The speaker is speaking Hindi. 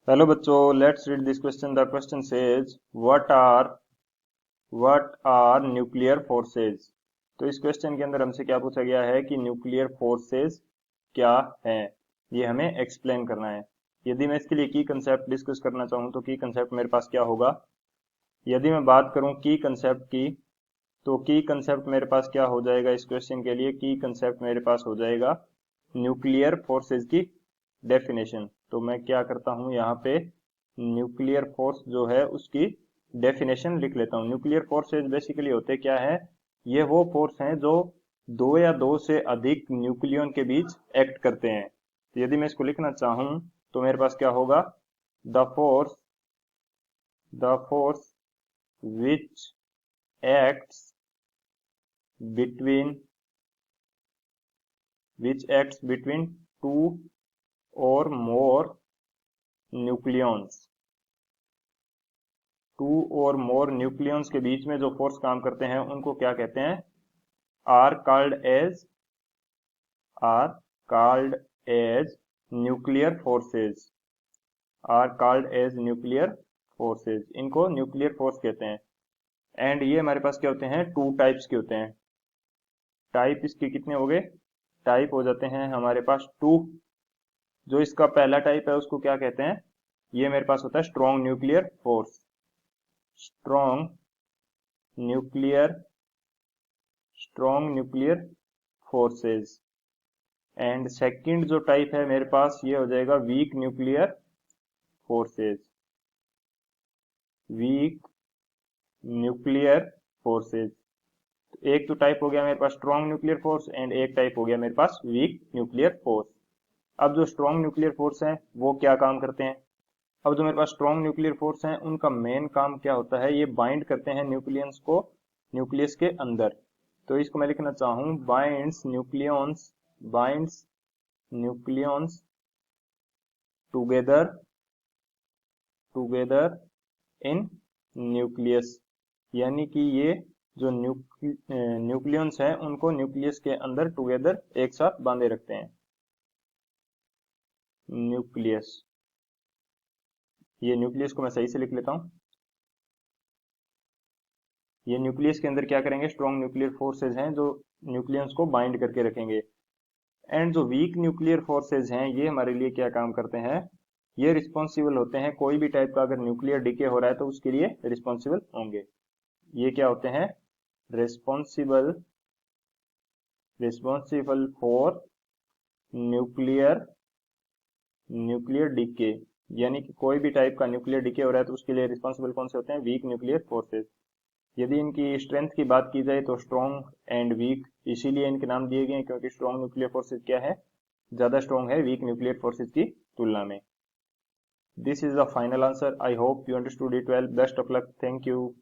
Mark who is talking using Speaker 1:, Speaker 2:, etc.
Speaker 1: हेलो बच्चों, let's read this question. The question says what are nuclear forces. तो इस क्वेश्चन के अंदर हमसे क्या पूछा गया है कि न्यूक्लियर फोर्सेज क्या हैं, ये हमें एक्सप्लेन करना है। यदि मैं इसके लिए की कंसेप्ट डिस्कस करना चाहूँ तो की कंसेप्ट मेरे पास क्या होगा। यदि मैं बात करूँ की कंसेप्ट की, तो की कंसेप्ट मेरे पास क्या हो जाएगा। इस क्वेश्चन के लिए की कंसेप्ट मेरे पास हो जाएगा न्यूक्लियर फोर्सेज की डेफिनेशन। तो मैं क्या करता हूं, यहाँ पे न्यूक्लियर फोर्स जो है उसकी डेफिनेशन लिख लेता हूं। न्यूक्लियर फोर्सेज बेसिकली होते क्या है, ये वो फोर्स हैं जो दो या दो से अधिक न्यूक्लियन के बीच एक्ट करते हैं। तो यदि मैं इसको लिखना चाहूं तो मेरे पास क्या होगा, the force which acts between two or more nucleons। के बीच में जो फोर्स काम करते हैं उनको क्या कहते हैं, are called as nuclear forces. इनको न्यूक्लियर फोर्स कहते हैं। एंड ये हमारे पास क्या होते हैं, टू टाइप्स के होते हैं। टाइप इसके कितने हो गए, टाइप हो जाते हैं हमारे पास टू। जो इसका पहला टाइप है उसको क्या कहते हैं, ये मेरे पास होता है strong nuclear force. Strong nuclear forces. And second जो टाइप है मेरे पास, ये हो जाएगा weak nuclear forces. Weak nuclear forces. एक तो टाइप हो गया मेरे पास स्ट्रॉन्ग न्यूक्लियर फोर्स एंड एक टाइप हो गया मेरे पास वीक न्यूक्लियर फोर्स। अब जो स्ट्रॉन्ग न्यूक्लियर फोर्स हैं वो क्या काम करते हैं। अब जो मेरे पास स्ट्रॉन्ग न्यूक्लियर फोर्स हैं उनका मेन काम क्या होता है, ये बाइंड करते हैं न्यूक्लियंस को न्यूक्लियस के अंदर। तो इसको मैं लिखना चाहूं, binds nucleons together in nucleus. यानी कि ये जो न्यूक्लियंस हैं उनको न्यूक्लियस के अंदर टुगेदर एक साथ बांधे रखते हैं। न्यूक्लियस, ये न्यूक्लियस को मैं सही से लिख लेता हूं। ये न्यूक्लियस के अंदर क्या करेंगे, स्ट्रॉन्ग न्यूक्लियर फोर्सेज हैं जो न्यूक्लियस को बाइंड करके रखेंगे। एंड जो वीक न्यूक्लियर फोर्सेज हैं ये हमारे लिए क्या काम करते हैं, ये रिस्पॉन्सिबल होते हैं कोई भी टाइप का अगर न्यूक्लियर डिके हो रहा है तो उसके लिए रिस्पॉन्सिबल होंगे। ये क्या होते हैं, रिस्पॉन्सिबल फॉर न्यूक्लियर डिके। यानी कि कोई भी टाइप का न्यूक्लियर डिके हो रहा है तो उसके लिए रिस्पॉन्सिबल कौन से होते हैं, वीक न्यूक्लियर फोर्सेज। यदि इनकी स्ट्रेंथ की बात की जाए तो स्ट्रॉन्ग एंड वीक इसीलिए इनके नाम दिए गए हैं क्योंकि स्ट्रॉन्ग न्यूक्लियर फोर्सेज क्या है, ज्यादा स्ट्रॉन्ग है वीक न्यूक्लियर फोर्सेज की तुलना में। This is the final answer. I hope you understood it well. Best of luck. Thank you.